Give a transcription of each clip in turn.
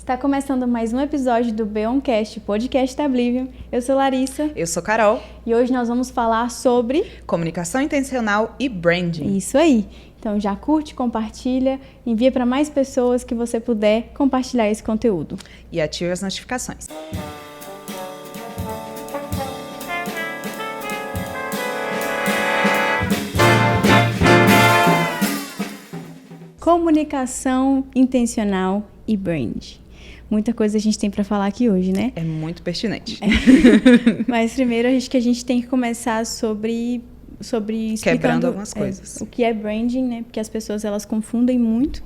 Está começando mais um episódio do Beoncast, podcast da Blivium. Eu sou Larissa. Eu sou Carol. E hoje nós vamos falar sobre... comunicação intencional e branding. Isso aí. Então já curte, compartilha, envia para mais pessoas que você puder compartilhar esse conteúdo. E ative as notificações. Comunicação intencional e brand. Muita coisa a gente tem para falar aqui hoje, né? É muito pertinente. Mas primeiro a gente tem que começar sobre explicando, quebrando algumas coisas. O que é branding, né? Porque as pessoas elas confundem muito,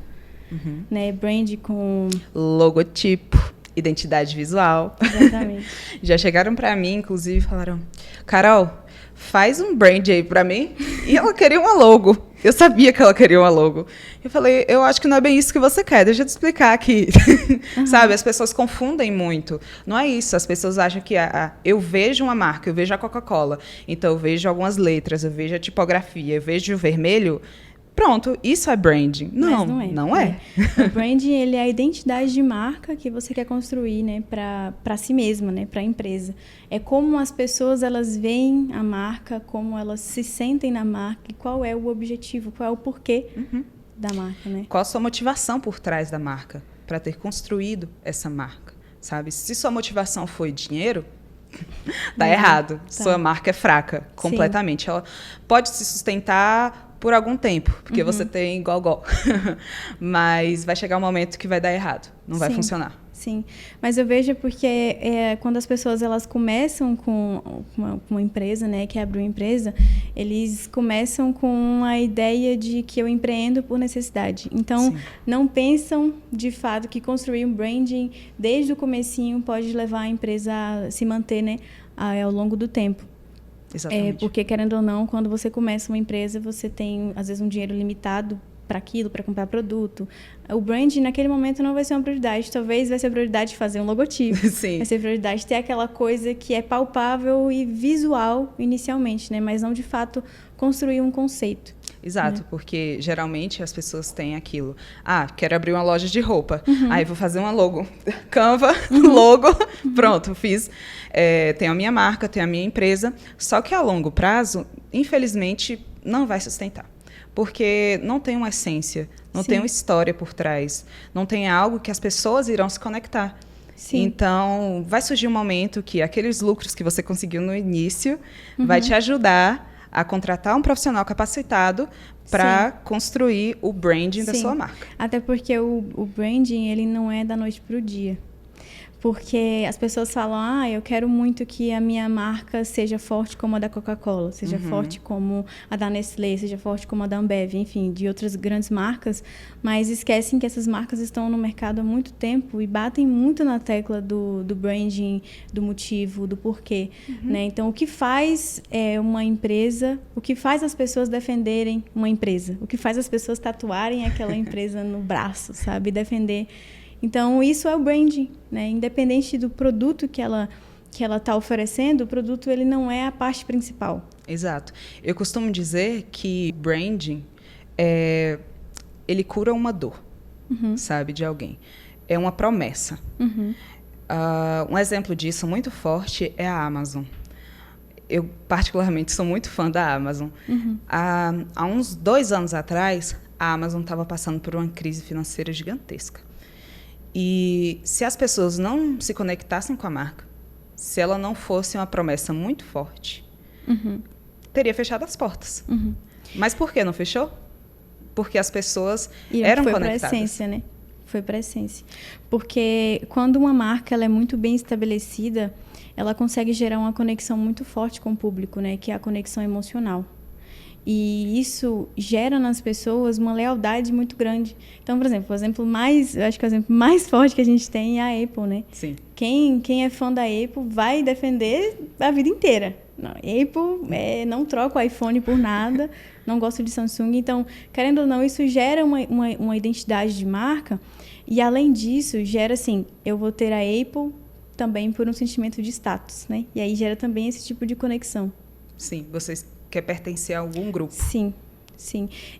né? Brand com logotipo, identidade visual. Exatamente. Já chegaram para mim, inclusive, e falaram: Carol, faz um brand aí para mim. E ela queria uma logo. Eu sabia que ela queria uma logo. Eu falei, eu acho que não é bem isso que você quer, deixa eu te explicar aqui. Sabe, as pessoas confundem muito. Não é isso, as pessoas acham que eu vejo uma marca, eu vejo a Coca-Cola, então eu vejo algumas letras, eu vejo a tipografia, eu vejo o vermelho, pronto, isso é branding. Não, não é. O branding, ele é a identidade de marca que você quer construir, né, para si mesma, né, para a empresa. É como as pessoas elas veem a marca, como elas se sentem na marca e qual é o objetivo, qual é o porquê da marca, né? Qual a sua motivação por trás da marca para ter construído essa marca, sabe? Se sua motivação foi dinheiro, tá errado. Tá. Sua marca é fraca, completamente. Sim. Ela pode se sustentar por algum tempo, porque você tem gogó. Mas vai chegar um momento que vai dar errado, não vai funcionar. Sim, mas eu vejo porque quando as pessoas elas começam com uma empresa, né, que abre uma empresa, eles começam com a ideia de que eu empreendo por necessidade. Então, não pensam de fato que construir um branding desde o comecinho pode levar a empresa a se manter, né, ao longo do tempo. Exatamente. Porque, querendo ou não, quando você começa uma empresa, você tem, às vezes, um dinheiro limitado para aquilo, para comprar produto. O branding, naquele momento, não vai ser uma prioridade. Talvez vai ser a prioridade de fazer um logotipo. Sim. Vai ser a prioridade de ter aquela coisa que é palpável e visual inicialmente, né? Mas não, de fato, construir um conceito. Exato, porque geralmente as pessoas têm aquilo. Quero abrir uma loja de roupa. Aí vou fazer uma logo. Canva, logo, pronto, fiz. Tenho a minha marca, tenho a minha empresa. Só que a longo prazo, infelizmente, não vai sustentar. Porque não tem uma essência, não tem uma história por trás, não tem algo que as pessoas irão se conectar. Sim. Então, vai surgir um momento que aqueles lucros que você conseguiu no início vai te ajudar a contratar um profissional capacitado para construir o branding da sua marca. Até porque o branding ele não é da noite para o dia. Porque as pessoas falam, eu quero muito que a minha marca seja forte como a da Coca-Cola, seja forte como a da Nestlé, seja forte como a da Ambev, enfim, de outras grandes marcas, mas esquecem que essas marcas estão no mercado há muito tempo e batem muito na tecla do branding, do motivo, do porquê. Né? Então, o que faz uma empresa, o que faz as pessoas defenderem uma empresa, o que faz as pessoas tatuarem aquela empresa no braço, sabe? Defender. Então, isso é o branding, né? Independente do produto que ela está oferecendo, o produto ele não é a parte principal. Exato. Eu costumo dizer que branding, ele cura uma dor, sabe, de alguém. É uma promessa. Um exemplo disso muito forte é a Amazon. Eu, particularmente, sou muito fã da Amazon. Há uns 2 anos atrás, a Amazon estava passando por uma crise financeira gigantesca. E se as pessoas não se conectassem com a marca, se ela não fosse uma promessa muito forte, teria fechado as portas. Mas por que não fechou? Porque as pessoas eram conectadas. Foi para a essência, né? Foi para a essência. Porque quando uma marca ela é muito bem estabelecida, ela consegue gerar uma conexão muito forte com o público, né? Que é a conexão emocional. E isso gera nas pessoas uma lealdade muito grande. Então, por exemplo, eu acho que o exemplo mais forte que a gente tem é a Apple, né? Sim. Quem é fã da Apple vai defender a vida inteira. Não, Apple, não troca o iPhone por nada, não gosta de Samsung. Então, querendo ou não, isso gera uma identidade de marca. E, além disso, gera assim, eu vou ter a Apple também por um sentimento de status, né? E aí gera também esse tipo de conexão. Sim, vocês quer pertencer a algum grupo. Sim.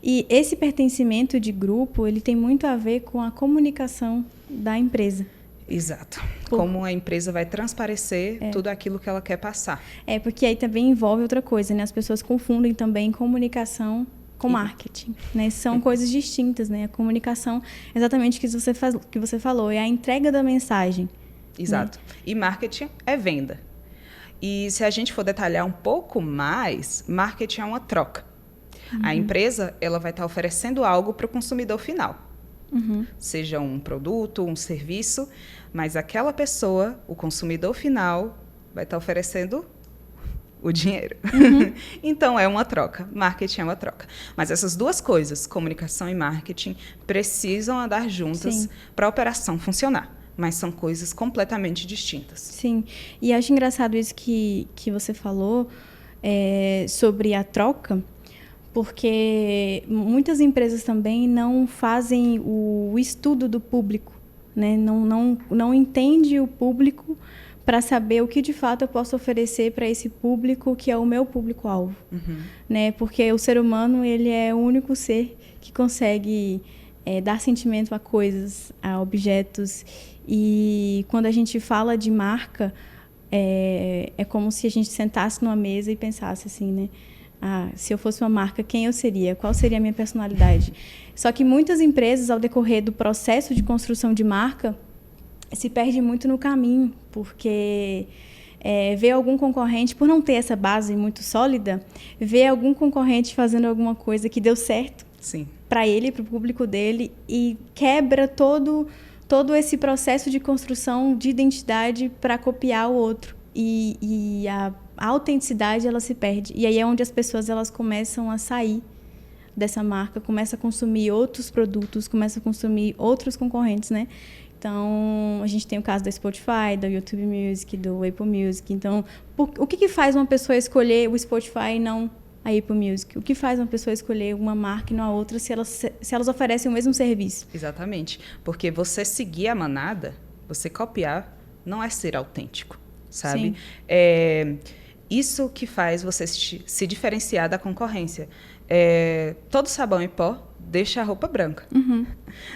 E esse pertencimento de grupo, ele tem muito a ver com a comunicação da empresa. Exato. Como a empresa vai transparecer tudo aquilo que ela quer passar. Porque aí também envolve outra coisa, né? As pessoas confundem também comunicação com marketing, né? São coisas distintas, né? A comunicação, exatamente o que você falou, é a entrega da mensagem. Exato. Né? E marketing é venda. E se a gente for detalhar um pouco mais, marketing é uma troca. A empresa, ela vai estar oferecendo algo para o consumidor final. Seja um produto, um serviço, mas aquela pessoa, o consumidor final, vai estar oferecendo o dinheiro. Então, é uma troca. Marketing é uma troca. Mas essas duas coisas, comunicação e marketing, precisam andar juntas para a operação funcionar. Mas são coisas completamente distintas. Sim. E acho engraçado isso que você falou sobre a troca, porque muitas empresas também não fazem o estudo do público, né? Não entende o público para saber o que de fato eu posso oferecer para esse público que é o meu público-alvo, né? Porque o ser humano, ele é o único ser que consegue dar sentimento a coisas, a objetos, e quando a gente fala de marca, é como se a gente sentasse numa mesa e pensasse assim, né? Se eu fosse uma marca, quem eu seria? Qual seria a minha personalidade? Só que muitas empresas, ao decorrer do processo de construção de marca, se perde muito no caminho, porque vê algum concorrente, por não ter essa base muito sólida, vê algum concorrente fazendo alguma coisa que deu certo para ele, para o público dele, e quebra todo esse processo de construção de identidade para copiar o outro. E a autenticidade, ela se perde. E aí é onde as pessoas elas começam a sair dessa marca, começam a consumir outros produtos, começam a consumir outros concorrentes, né? Então, a gente tem o caso da Spotify, da YouTube Music, do Apple Music. Então, o que faz uma pessoa escolher o Spotify e não a Apple Music? O que faz uma pessoa escolher uma marca e não a outra se elas oferecem o mesmo serviço? Exatamente. Porque você seguir a manada, você copiar, não é ser autêntico, sabe? Isso que faz você se diferenciar da concorrência. Todo sabão em pó deixa a roupa branca.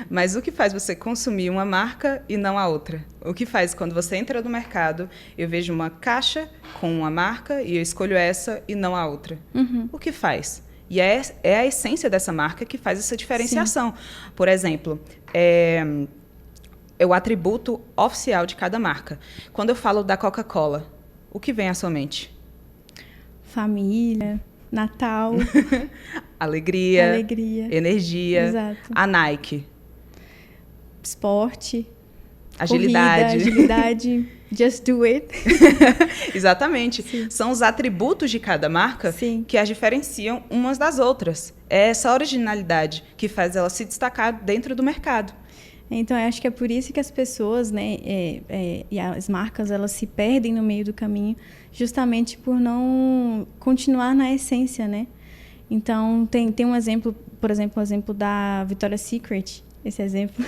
Mas o que faz você consumir uma marca e não a outra? O que faz quando você entra no mercado, eu vejo uma caixa com uma marca e eu escolho essa e não a outra? O que faz? E é a essência dessa marca que faz essa diferenciação. Por exemplo, é o atributo oficial de cada marca. Quando eu falo da Coca-Cola, o que vem à sua mente? Família, Natal. Alegria, energia. Exato. A Nike. Esporte. Agilidade. Corrida, agilidade. Just do it. Exatamente. Sim. São os atributos de cada marca que as diferenciam umas das outras. É essa originalidade que faz ela se destacar dentro do mercado. Então, eu acho que é por isso que as pessoas, né, e as marcas, elas se perdem no meio do caminho, justamente por não continuar na essência, né? Então, tem um exemplo, por exemplo, o exemplo da Victoria's Secret, esse exemplo.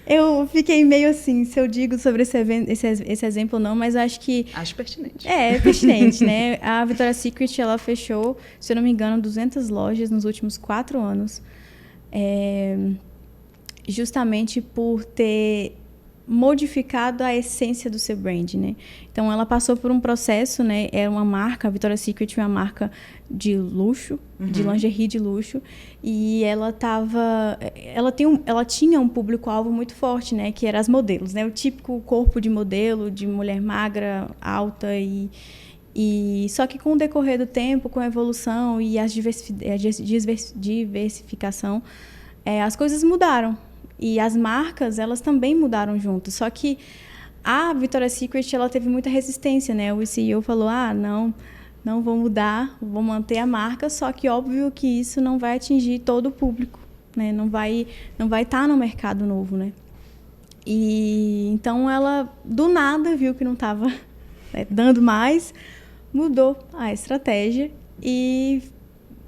Eu fiquei meio assim, se eu digo sobre esse exemplo ou não, mas acho que... Acho pertinente. É pertinente, né? A Victoria's Secret, ela fechou, se eu não me engano, 200 lojas nos últimos 4 anos. Justamente por ter modificado a essência do seu brand, né? Então, ela passou por um processo, né? Era uma marca, a Victoria's Secret é uma marca de luxo, de lingerie de luxo, e ela tinha um público-alvo muito forte, né? Que eram as modelos, né? O típico corpo de modelo, de mulher magra, alta e só que com o decorrer do tempo, com a evolução e a diversificação, as coisas mudaram. E as marcas, elas também mudaram junto. Só que a Victoria's Secret, ela teve muita resistência, né? O CEO falou, não vou mudar, vou manter a marca, só que óbvio que isso não vai atingir todo o público, né? Não vai estar no mercado novo, né? E então ela, do nada, viu que não estava dando mais, mudou a estratégia e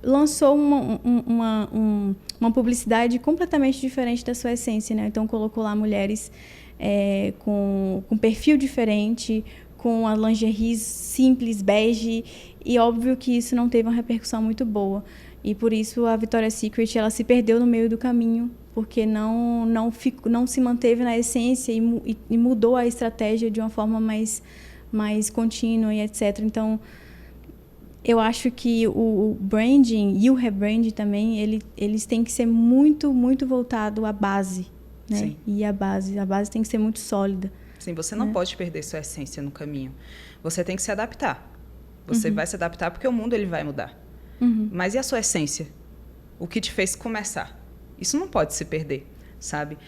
lançou uma publicidade completamente diferente da sua essência, né? Então, colocou lá mulheres com perfil diferente, com a lingerie simples, bege, e óbvio que isso não teve uma repercussão muito boa. E, por isso, a Victoria's Secret ela se perdeu no meio do caminho porque não se manteve na essência e mudou a estratégia de uma forma mais contínua e etc. Então, eu acho que o branding e o rebranding também, eles têm que ser muito, muito voltado à base, né? Sim. E a base tem que ser muito sólida. Sim, você não pode perder sua essência no caminho. Você tem que se adaptar. Você vai se adaptar porque o mundo ele vai mudar. Mas e a sua essência? O que te fez começar? Isso não pode se perder, sabe?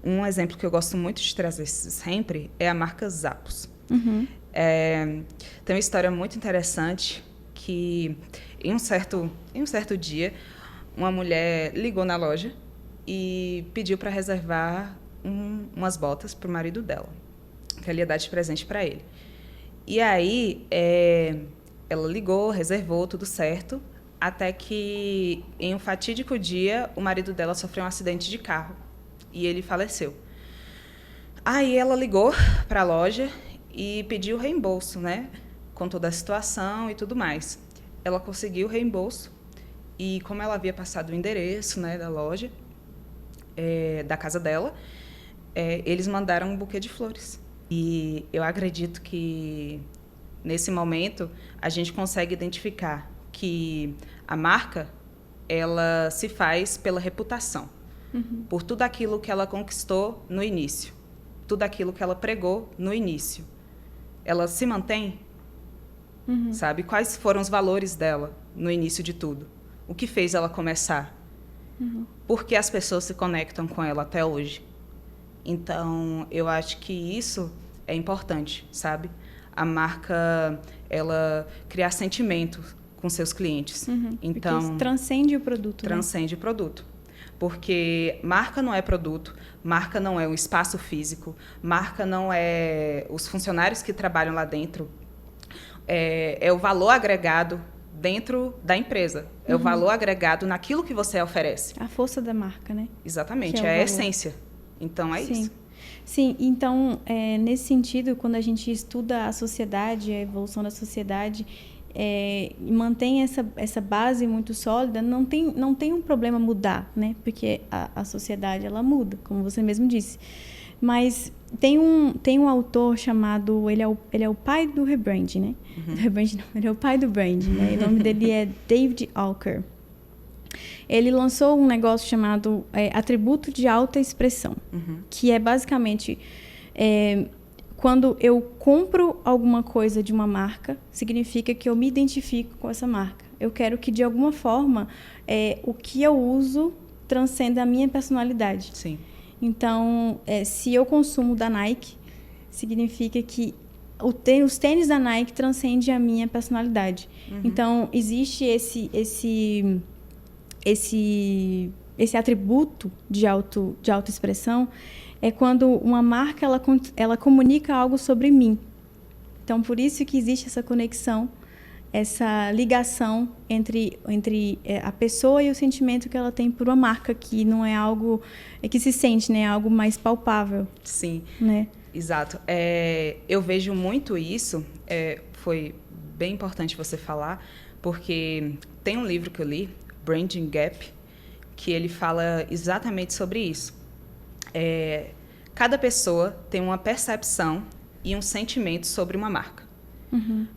Um exemplo que eu gosto muito de trazer sempre é a marca Zappos. Tem uma história muito interessante que, em um certo dia, uma mulher ligou na loja e pediu para reservar umas botas para o marido dela, que ela ia dar de presente para ele. E aí, ela ligou, reservou, tudo certo, até que, em um fatídico dia, o marido dela sofreu um acidente de carro e ele faleceu. Aí ela ligou para a loja e pediu reembolso, né? Com toda a situação e tudo mais. Ela conseguiu o reembolso e, como ela havia passado o endereço, né, da loja, da casa dela, eles mandaram um buquê de flores. E eu acredito que, nesse momento, a gente consegue identificar que a marca, ela se faz pela reputação, por tudo aquilo que ela conquistou no início, tudo aquilo que ela pregou no início. Ela se mantém, sabe? Quais foram os valores dela no início de tudo? O que fez ela começar? Por que as pessoas se conectam com ela até hoje? Então, eu acho que isso é importante, sabe? A marca, ela criar sentimento com seus clientes. Então, porque transcende o produto. Transcende o produto. Porque marca não é produto, marca não é um espaço físico, marca não é os funcionários que trabalham lá dentro. É o valor agregado dentro da empresa. É o valor agregado naquilo que você oferece. A força da marca, né? Exatamente, é a essência. Então, isso. Sim, então, nesse sentido, quando a gente estuda a sociedade, a evolução da sociedade, e mantém essa base muito sólida, não tem um problema mudar, né? Porque a sociedade, ela muda, como você mesmo disse. Mas tem um autor chamado... Ele é o pai do rebranding, né? Rebranding não, ele é o pai do branding, né? O nome dele é David Alker. Ele lançou um negócio chamado atributo de alta expressão, que é basicamente... quando eu compro alguma coisa de uma marca, significa que eu me identifico com essa marca. Eu quero que, de alguma forma, o que eu uso transcenda a minha personalidade. Sim. Então, se eu consumo da Nike, significa que os tênis da Nike transcendem a minha personalidade. Então, existe esse atributo de autoexpressão, é quando uma marca ela comunica algo sobre mim. Então, por isso que existe essa conexão, essa ligação entre a pessoa e o sentimento que ela tem por uma marca, que não é algo que se sente, né? É algo mais palpável. Sim, né? Exato. Eu vejo muito isso, foi bem importante você falar, porque tem um livro que eu li, Branding Gap, que ele fala exatamente sobre isso. Cada pessoa tem uma percepção e um sentimento sobre uma marca.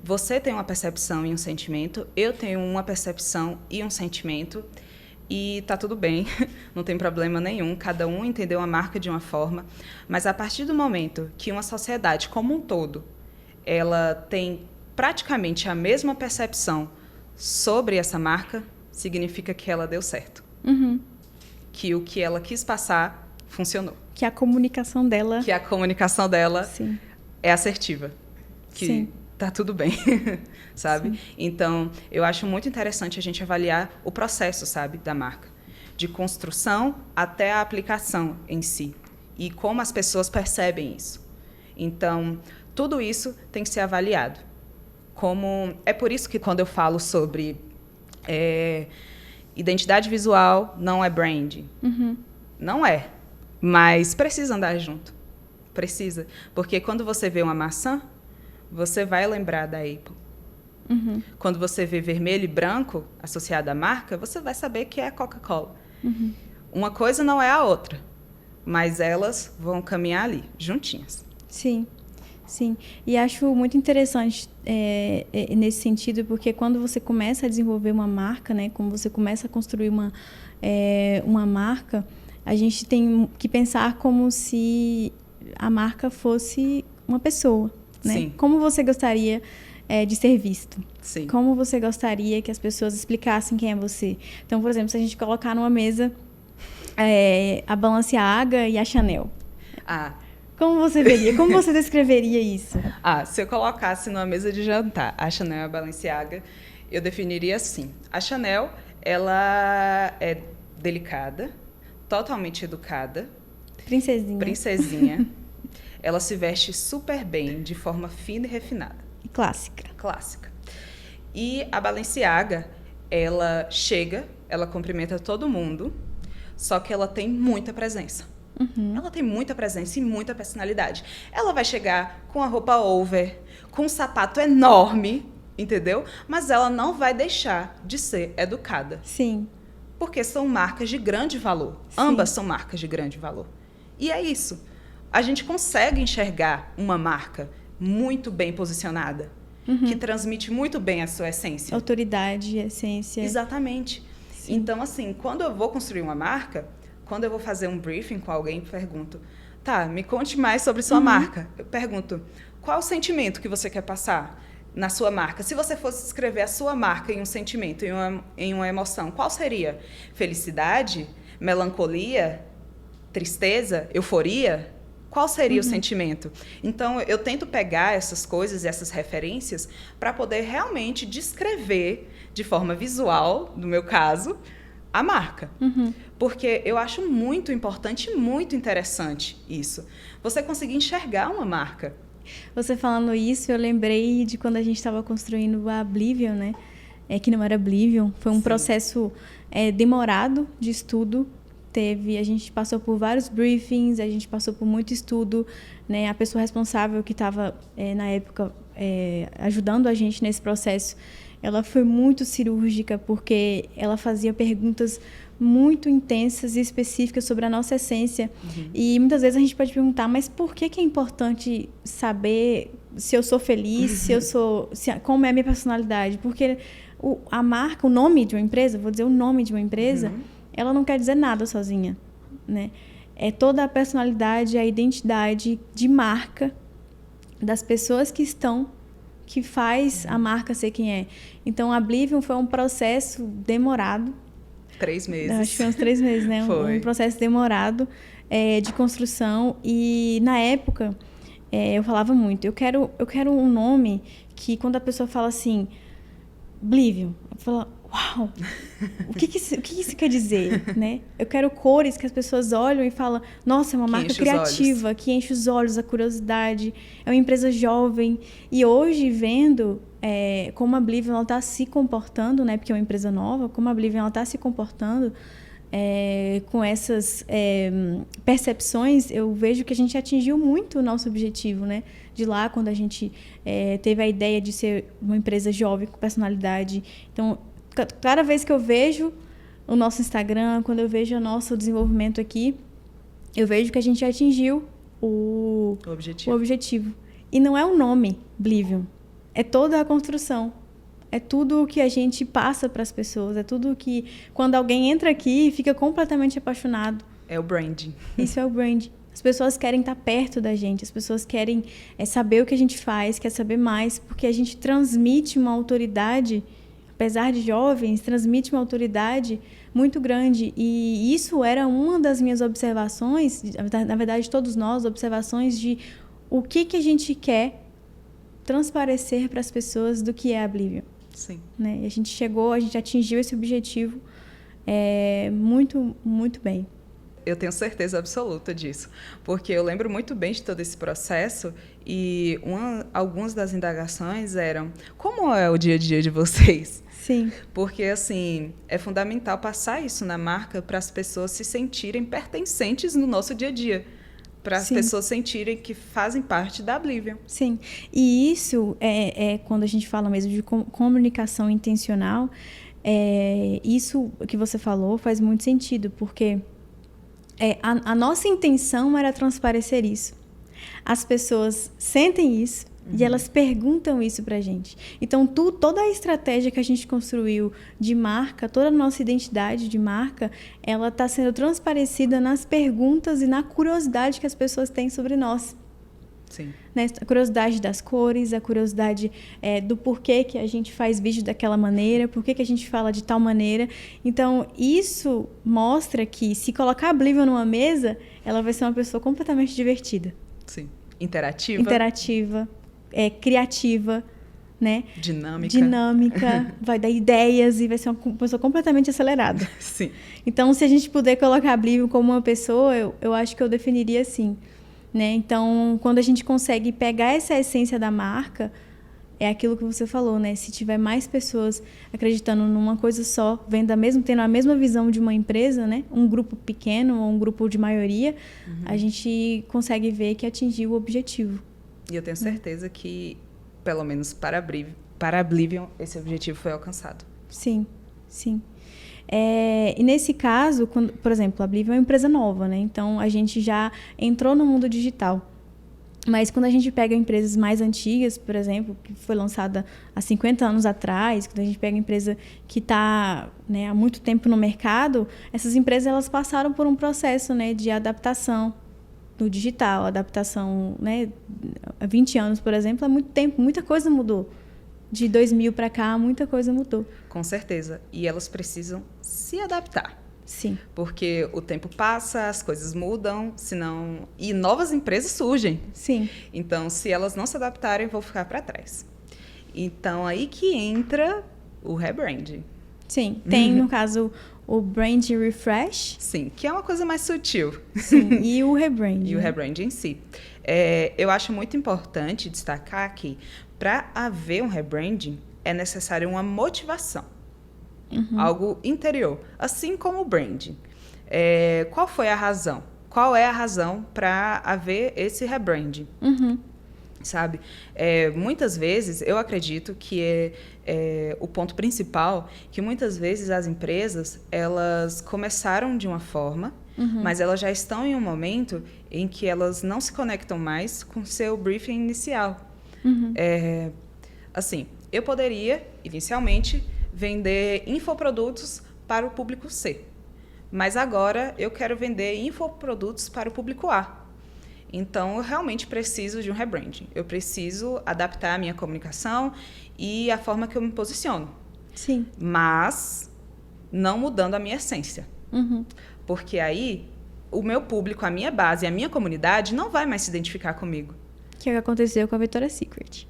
Você tem uma percepção e um sentimento, eu tenho uma percepção e um sentimento, e tá tudo bem, não tem problema nenhum, cada um entendeu a marca de uma forma, mas a partir do momento que uma sociedade como um todo, ela tem praticamente a mesma percepção sobre essa marca, significa que ela deu certo. Que o que ela quis passar funcionou. Que a comunicação dela... Sim. É assertiva. Que Sim. Tá tudo bem, sabe? Sim. Então, eu acho muito interessante a gente avaliar o processo, sabe, da marca. De construção até a aplicação em si. E como as pessoas percebem isso. Então, tudo isso tem que ser avaliado. É por isso que quando eu falo sobre identidade visual, não é branding. Não é. Mas precisa andar junto. Precisa. Porque quando você vê uma maçã, você vai lembrar da Apple. Quando você vê vermelho e branco associado à marca, você vai saber que é a Coca-Cola. Uma coisa não é a outra, mas elas vão caminhar ali, juntinhas. Sim, sim. E acho muito interessante nesse sentido, porque quando você começa a desenvolver uma marca, né, quando você começa a construir uma marca, a gente tem que pensar como se a marca fosse uma pessoa, né? Sim. Como você gostaria de ser visto? Sim. Como você gostaria que as pessoas explicassem quem é você? Então, por exemplo, se a gente colocar numa mesa a Balenciaga e a Chanel. Como você veria? Como você descreveria isso? Se eu colocasse numa mesa de jantar a Chanel e a Balenciaga, eu definiria assim. A Chanel, ela é delicada, totalmente educada. Princesinha. Ela se veste super bem, de forma fina e refinada. E clássica. E a Balenciaga, ela chega, ela cumprimenta todo mundo, só que ela tem muita presença. Uhum. Ela tem muita presença e muita personalidade. Ela vai chegar com a roupa over, com um sapato enorme, entendeu? Mas ela não vai deixar de ser educada. Sim. Porque são marcas de grande valor. Sim. Ambas são marcas de grande valor. E é isso. A gente consegue enxergar uma marca muito bem posicionada, que transmite muito bem a sua essência. Autoridade, essência. Exatamente. Sim. Então, assim, quando eu vou construir uma marca, quando eu vou fazer um briefing com alguém, pergunto, me conte mais sobre sua marca. Eu pergunto, qual o sentimento que você quer passar na sua marca? Se você fosse escrever a sua marca em um sentimento, em uma emoção, qual seria? Felicidade? Melancolia? Tristeza? Euforia? Qual seria o sentimento? Então, eu tento pegar essas coisas, essas referências, para poder realmente descrever, de forma visual, no meu caso, a marca. Porque eu acho muito importante e muito interessante isso. Você conseguir enxergar uma marca. Você falando isso, eu lembrei de quando a gente estava construindo a Oblivion, né? Que não era Oblivion. Foi um processo demorado de estudo. A gente passou por vários briefings, a gente passou por muito estudo, né? A pessoa responsável que estava, na época, ajudando a gente nesse processo, ela foi muito cirúrgica, porque ela fazia perguntas muito intensas e específicas sobre a nossa essência. E muitas vezes a gente pode perguntar, mas por que é importante saber se eu sou feliz, como é a minha personalidade? Porque a marca, o nome de uma empresa, vou dizer o nome de uma empresa, ela não quer dizer nada sozinha, né? É toda a personalidade, a identidade de marca das pessoas que faz a marca ser quem é. Então, a Oblivion foi um processo demorado. 3 meses. Acho que foi uns 3 meses, né? Um processo demorado de construção. E, na época, eu falava muito, eu quero um nome que, quando a pessoa fala assim, Oblivion, eu falo, uau, o que isso quer dizer, né? Eu quero cores que as pessoas olham e falam, nossa, é uma marca criativa, que enche os olhos, a curiosidade, é uma empresa jovem. E hoje, vendo como a Oblivion está se comportando, né? Porque é uma empresa nova, como a Oblivion está se comportando com essas percepções, eu vejo que a gente atingiu muito o nosso objetivo, né? De lá, quando a gente teve a ideia de ser uma empresa jovem, com personalidade. Então, cada vez que eu vejo o nosso Instagram, quando eu vejo o nosso desenvolvimento aqui, eu vejo que a gente atingiu o objetivo. E não é o nome, Oblivion. É toda a construção. É tudo o que a gente passa para as pessoas. É tudo que, quando alguém entra aqui, fica completamente apaixonado. É o branding. Isso é o branding. As pessoas querem estar perto da gente. As pessoas querem saber o que a gente faz, quer saber mais, porque a gente transmite uma autoridade, apesar de jovens, transmite uma autoridade muito grande. E isso era uma das minhas observações, na verdade, todos nós, observações de o que a gente quer transparecer para as pessoas do que é a Oblivion. Sim. Né? E a gente atingiu esse objetivo muito, muito bem. Eu tenho certeza absoluta disso, porque eu lembro muito bem de todo esse processo e algumas das indagações eram: como é o dia a dia de vocês? Sim. Porque, assim, é fundamental passar isso na marca para as pessoas se sentirem pertencentes no nosso dia a dia, para as pessoas sentirem que fazem parte da Oblivion. Sim, e isso quando a gente fala mesmo de comunicação intencional, isso que você falou faz muito sentido, porque A nossa intenção era transparecer isso. As pessoas sentem isso e elas perguntam isso pra gente. Então, toda a estratégia que a gente construiu de marca, toda a nossa identidade de marca, ela está sendo transparecida nas perguntas e na curiosidade que as pessoas têm sobre nós. Sim. Né? A curiosidade das cores, a curiosidade do porquê que a gente faz vídeo daquela maneira, porquê que a gente fala de tal maneira. Então, isso mostra que se colocar a Oblivion numa mesa, ela vai ser uma pessoa completamente divertida. Sim. Interativa. Criativa, né? Dinâmica. Vai dar ideias e vai ser uma pessoa completamente acelerada. Sim. Então, se a gente puder colocar a Oblivion como uma pessoa, eu acho que eu definiria assim. Né? Então, quando a gente consegue pegar essa essência da marca, é aquilo que você falou, né? Se tiver mais pessoas acreditando numa coisa só, tendo a mesma visão de uma empresa, né? Um grupo pequeno ou um grupo de maioria, a gente consegue ver que atingiu o objetivo. E eu tenho certeza que, pelo menos para a Oblivion, esse objetivo foi alcançado. Sim, sim. E nesse caso, por exemplo, a Oblivion é uma empresa nova, né? Então, a gente já entrou no mundo digital. Mas quando a gente pega empresas mais antigas, por exemplo, que foi lançada há 50 anos atrás, quando a gente pega empresa que está, né, há muito tempo no mercado, essas empresas elas passaram por um processo, né, de adaptação no digital, adaptação, né, há 20 anos, por exemplo, há muito tempo, muita coisa mudou. De 2000 para cá, muita coisa mudou. Com certeza. E elas precisam se adaptar. Sim. Porque o tempo passa, as coisas mudam, senão... E novas empresas surgem. Sim. Então, se elas não se adaptarem, vão ficar para trás. Então, aí que entra o rebranding. Sim. Tem, no caso, o brand refresh. Sim, que é uma coisa mais sutil. Sim. E o rebranding. E o rebranding em si. Eu acho muito importante destacar que, para haver um rebranding, é necessário uma motivação. Algo interior. Assim como o branding. Qual foi a razão? Qual é a razão para haver esse rebranding? Sabe? Muitas vezes, eu acredito que o ponto principal, que muitas vezes as empresas, elas começaram de uma forma, mas elas já estão em um momento em que elas não se conectam mais com o seu briefing inicial. Assim, eu poderia, inicialmente, vender infoprodutos para o público C. Mas agora eu quero vender infoprodutos para o público A. Então, eu realmente preciso de um rebranding. Eu preciso adaptar a minha comunicação e a forma que eu me posiciono. Sim. Mas não mudando a minha essência. Porque aí, o meu público, a minha base, a minha comunidade não vai mais se identificar comigo. Que é o que aconteceu com a Victoria's Secret.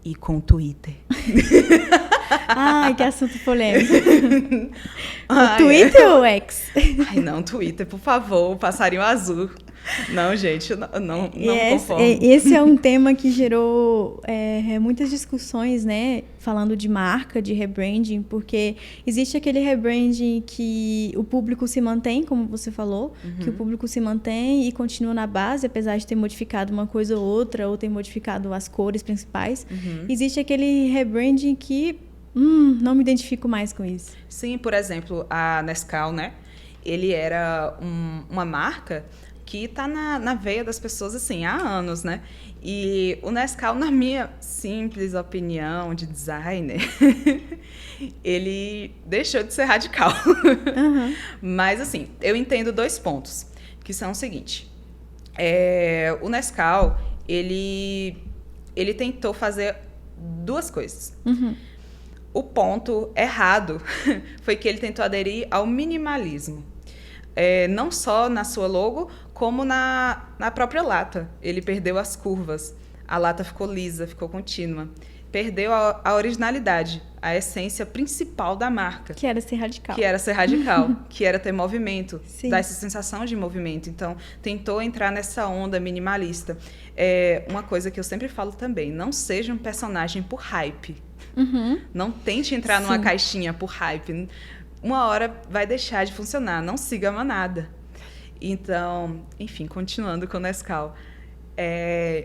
E com o Twitter. Ai, que assunto polêmico. O Twitter ou o X? Ai, não, Twitter, por favor, passarinho azul. Não, gente, não me conformo. Esse é um tema que gerou muitas discussões, né? Falando de marca, de rebranding, porque existe aquele rebranding que o público se mantém, como você falou, que o público se mantém e continua na base, apesar de ter modificado uma coisa ou outra, ou ter modificado as cores principais. Existe aquele rebranding que não me identifico mais com isso. Sim, por exemplo, a Nescau, né? Ele era uma marca que está na veia das pessoas assim, há anos, né? E o Nescau, na minha simples opinião de designer, ele deixou de ser radical. Mas, assim, eu entendo 2 pontos, que são o seguinte. O Nescau, ele tentou fazer 2 coisas. O ponto errado foi que ele tentou aderir ao minimalismo. Não só na sua logo, como na própria lata. Ele perdeu as curvas. A lata ficou lisa, ficou contínua. Perdeu a originalidade, a essência principal da marca. Que era ser radical. Que era ter movimento, Sim. dar essa sensação de movimento. Então, tentou entrar nessa onda minimalista. Uma coisa que eu sempre falo também, não seja um personagem por hype. Não tente entrar numa caixinha por hype. Uma hora vai deixar de funcionar, não siga a manada. Então, enfim, continuando com o Nescau.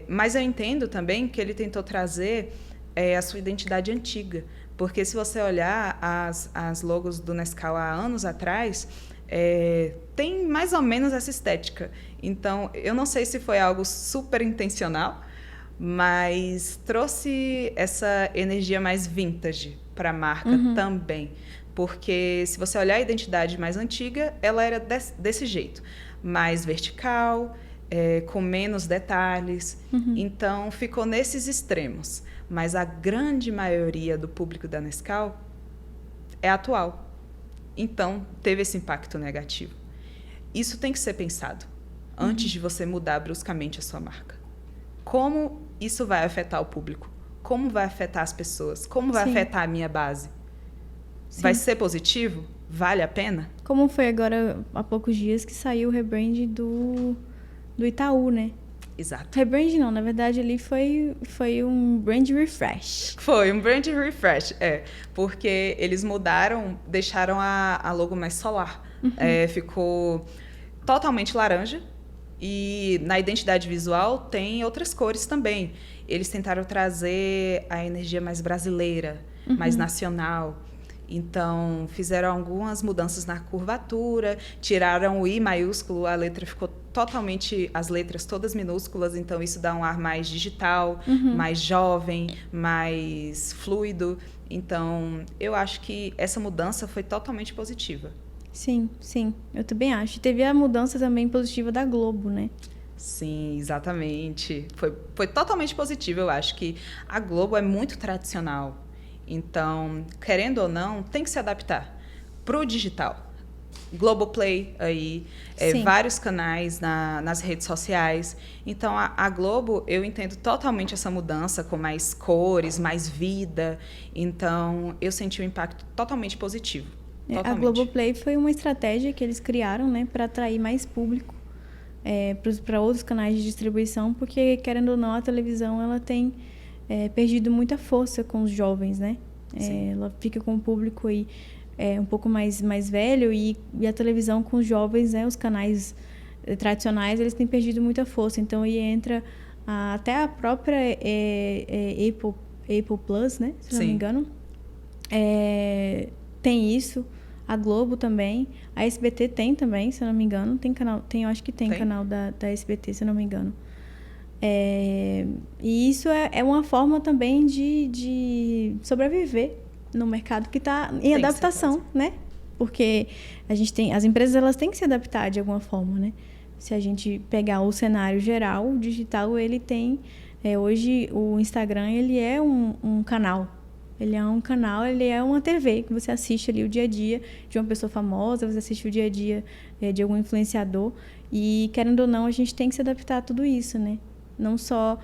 Mas eu entendo também que ele tentou trazer a sua identidade antiga. Porque se você olhar as logos do Nescau há anos atrás, tem mais ou menos essa estética. Então, eu não sei se foi algo super intencional, mas trouxe essa energia mais vintage para a marca também. Porque se você olhar a identidade mais antiga, ela era desse jeito. Mais vertical, com menos detalhes. Então, ficou nesses extremos. Mas a grande maioria do público da Nescau é atual. Então, teve esse impacto negativo. Isso tem que ser pensado antes de você mudar bruscamente a sua marca. Como isso vai afetar o público? Como vai afetar as pessoas? Como vai afetar a minha base? Sim. Vai ser positivo? Vale a pena? Como foi agora, há poucos dias, que saiu o rebrand do Itaú, né? Exato. Rebrand não, na verdade ali foi um brand refresh. Foi um brand refresh, porque eles mudaram, deixaram a logo mais solar. Ficou totalmente laranja e na identidade visual tem outras cores também. Eles tentaram trazer a energia mais brasileira, mais nacional. Então, fizeram algumas mudanças na curvatura, tiraram o I maiúsculo, a letra ficou totalmente, as letras todas minúsculas, então isso dá um ar mais digital, mais jovem, mais fluido. Então, eu acho que essa mudança foi totalmente positiva. Sim, eu também acho. Teve a mudança também positiva da Globo, né? Sim, exatamente. Foi totalmente positiva, eu acho que a Globo é muito tradicional. Então, querendo ou não, tem que se adaptar para o digital. Globoplay aí, vários canais nas redes sociais. Então, a Globo, eu entendo totalmente essa mudança com mais cores, mais vida. Então, eu senti um impacto totalmente positivo. Totalmente. A Globoplay foi uma estratégia que eles criaram, né, para atrair mais público para outros canais de distribuição, porque, querendo ou não, a televisão ela tem perdido muita força com os jovens, né? Ela fica com o público aí um pouco mais velho e a televisão com os jovens, né? Os canais tradicionais, eles têm perdido muita força. Então, aí entra até a própria Apple Plus, né? Se não me engano. Tem isso. A Globo também. A SBT tem também, se eu não me engano. Eu acho que tem canal da SBT, se eu não me engano. E isso é uma forma também de sobreviver no mercado que está em adaptação, né? Porque as empresas elas têm que se adaptar de alguma forma, né? Se a gente pegar o cenário geral, o digital ele tem hoje o Instagram ele é um canal. Ele é um canal, ele é uma TV que você assiste ali o dia a dia de uma pessoa famosa, você assiste o dia a dia de algum influenciador. E, querendo ou não, a gente tem que se adaptar a tudo isso, né? Não só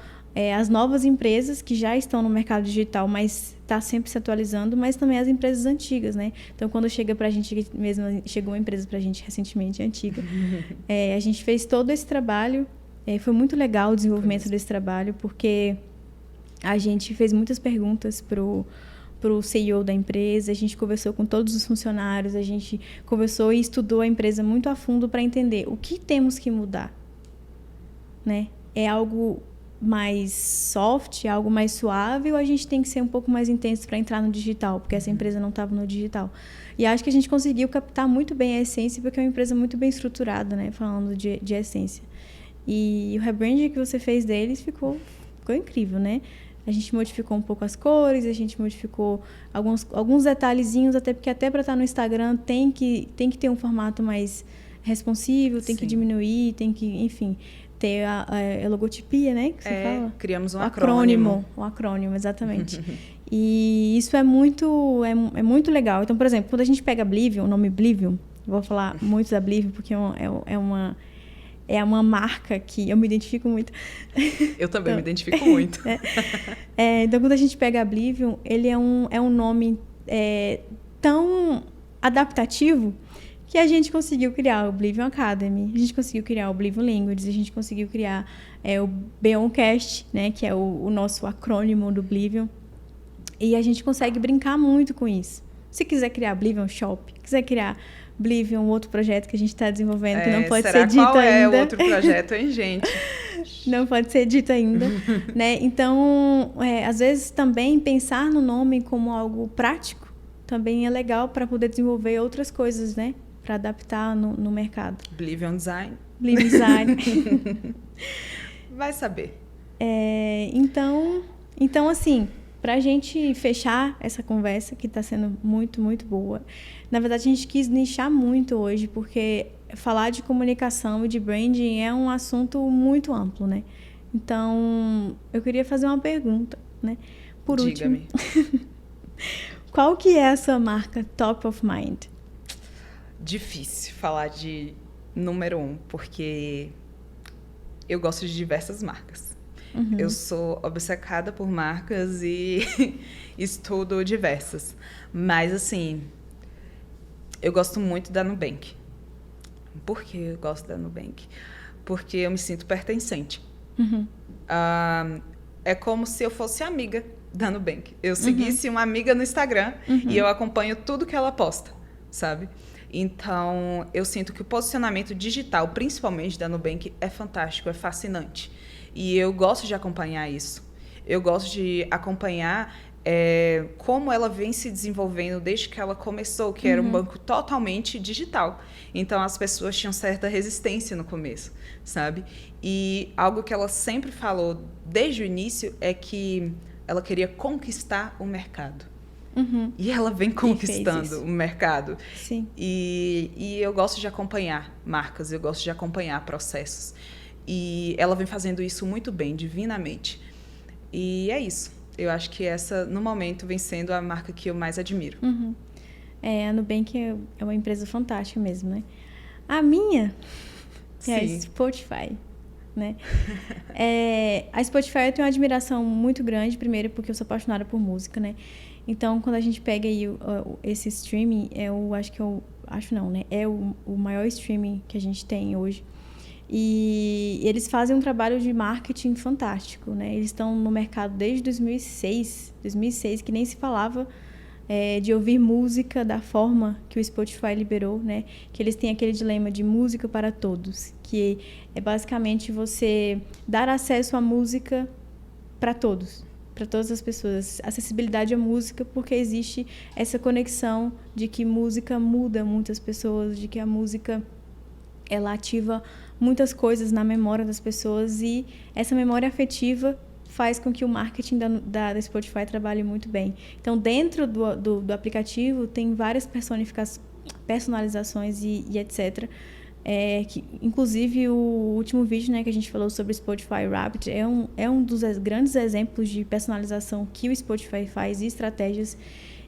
as novas empresas que já estão no mercado digital, mas está sempre se atualizando, mas também as empresas antigas, né? Então, quando chega para a gente, mesmo chegou uma empresa para a gente recentemente, antiga, a gente fez todo esse trabalho. Foi muito legal o desenvolvimento desse trabalho, porque a gente fez muitas perguntas pro CEO da empresa, a gente conversou com todos os funcionários, a gente conversou e estudou a empresa muito a fundo para entender o que temos que mudar, né? É algo mais soft, algo mais suave, ou a gente tem que ser um pouco mais intenso para entrar no digital, porque essa empresa não estava no digital. E acho que a gente conseguiu captar muito bem a essência, porque é uma empresa muito bem estruturada, né? Falando de essência. E o rebranding que você fez deles ficou incrível, né? A gente modificou um pouco as cores, a gente modificou alguns detalhezinhos, até porque até para estar no Instagram tem que ter um formato mais responsivo, tem que diminuir, tem que, enfim, ter a logotipia, né? Que você fala? Criamos um acrônimo. Um acrônimo, exatamente. E isso é muito legal. Então, por exemplo, quando a gente pega Blivium, o nome Blivium, vou falar muito da Blivium, porque é uma marca que eu me identifico muito. Eu também me identifico muito. Então, quando a gente pega a Blivium, ele é um nome tão adaptativo que a gente conseguiu criar o Blivium Academy, a gente conseguiu criar o Blivium Languages, a gente conseguiu criar o Beyondcast, né, que é o nosso acrônimo do Blivium. E a gente consegue brincar muito com isso. Se quiser criar Blivium Shop, quiser criar Blivium, outro projeto que a gente está desenvolvendo, que não pode ser dito ainda. Qual é o outro projeto, hein, gente? Não pode ser dito ainda, né? Então, às vezes também pensar no nome como algo prático também é legal para poder desenvolver outras coisas, né? para adaptar no mercado. Believe on design. Believe in design. Vai saber. Então, assim, para a gente fechar essa conversa, que está sendo muito, muito boa, na verdade, a gente quis nichar muito hoje, porque falar de comunicação e de branding é um assunto muito amplo, né? Então, eu queria fazer uma pergunta, né? Por último, qual que é a sua marca top of mind? Difícil falar de número 1, porque eu gosto de diversas marcas. Eu sou obcecada por marcas e estudo diversas. Mas, assim, eu gosto muito da Nubank. Por que eu gosto da Nubank? Porque eu me sinto pertencente. É como se eu fosse amiga da Nubank. Eu seguisse uma amiga no Instagram e eu acompanho tudo que ela posta, sabe? Então, eu sinto que o posicionamento digital, principalmente da Nubank, é fantástico, é fascinante. E eu gosto de acompanhar isso. Eu gosto de acompanhar como ela vem se desenvolvendo desde que ela começou, que era um banco totalmente digital. Então, as pessoas tinham certa resistência no começo, sabe? E algo que ela sempre falou desde o início é que ela queria conquistar o mercado. E ela vem conquistando o mercado. Sim. E eu gosto de acompanhar marcas, eu gosto de acompanhar processos. E ela vem fazendo isso muito bem, divinamente. E é isso. Eu acho que essa, no momento, vem sendo a marca que eu mais admiro. A Nubank é uma empresa fantástica mesmo, né? A minha é a Spotify, né? A Spotify eu tenho uma admiração muito grande, primeiro porque eu sou apaixonada por música, né? Então, quando a gente pega aí esse streaming, é o maior streaming que a gente tem hoje. E eles fazem um trabalho de marketing fantástico, né? Eles estão no mercado desde 2006, que nem se falava de ouvir música da forma que o Spotify liberou, né? Que eles têm aquele dilema de música para todos, que é basicamente você dar acesso à música para todos, para todas as pessoas. Acessibilidade à música, porque existe essa conexão de que música muda muitas pessoas, de que a música ela ativa muitas coisas na memória das pessoas e essa memória afetiva faz com que o marketing da Spotify trabalhe muito bem. Então, dentro do aplicativo, tem várias personalizações e etc. Que, inclusive, o último vídeo, né, que a gente falou sobre o Spotify Wrapped é um dos grandes exemplos de personalização que o Spotify faz e estratégias.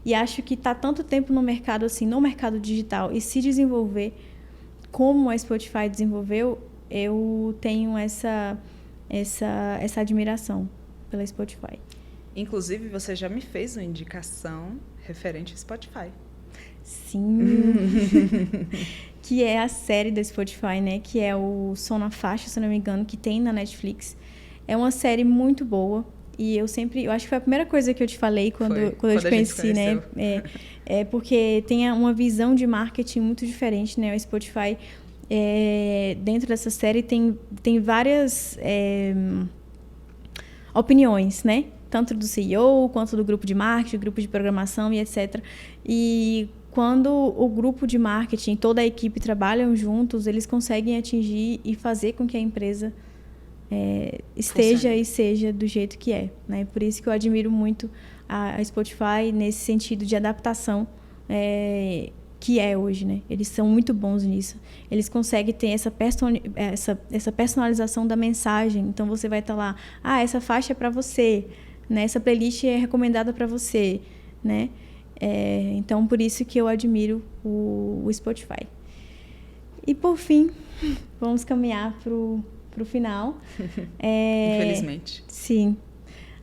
E acho que está tanto tempo no mercado, assim, no mercado digital e se desenvolver como a Spotify desenvolveu, eu tenho essa admiração pela Spotify. Inclusive, você já me fez uma indicação referente ao Spotify. Sim. Que é a série da Spotify, né? Que é o Som na Faixa, se eu não me engano, que tem na Netflix. É uma série muito boa. E eu acho que foi a primeira coisa que eu te falei quando eu te conheci, né? Porque tem uma visão de marketing muito diferente, né? O Spotify, dentro dessa série, tem várias opiniões, né? Tanto do CEO, quanto do grupo de marketing, grupo de programação e etc. E quando o grupo de marketing, toda a equipe trabalham juntos, eles conseguem atingir e fazer com que a empresa esteja e seja do jeito que é, né? Por isso que eu admiro muito a Spotify nesse sentido de adaptação que é hoje, né? Eles são muito bons nisso. Eles conseguem ter essa personalização da mensagem. Então, você vai estar lá, essa faixa é para você, né? Essa playlist é recomendada para você, né? Então, por isso que eu admiro o Spotify. E, por fim, vamos caminhar para o final. Infelizmente. Sim.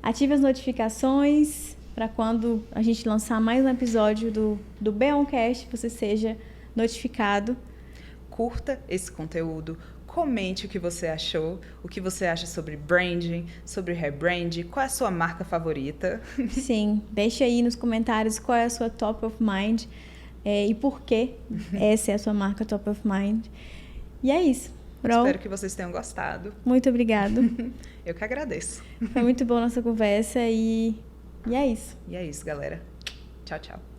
Ative as notificações para quando a gente lançar mais um episódio do Beoncast, você seja notificado. Curta esse conteúdo, comente o que você achou, o que você acha sobre branding, sobre rebranding, qual é a sua marca favorita. Sim, deixe aí nos comentários qual é a sua top of mind e por que essa é a sua marca top of mind. E é isso. Espero que vocês tenham gostado. Muito obrigado. Eu que agradeço. Foi muito boa a nossa conversa e é isso. E é isso, galera. Tchau, tchau.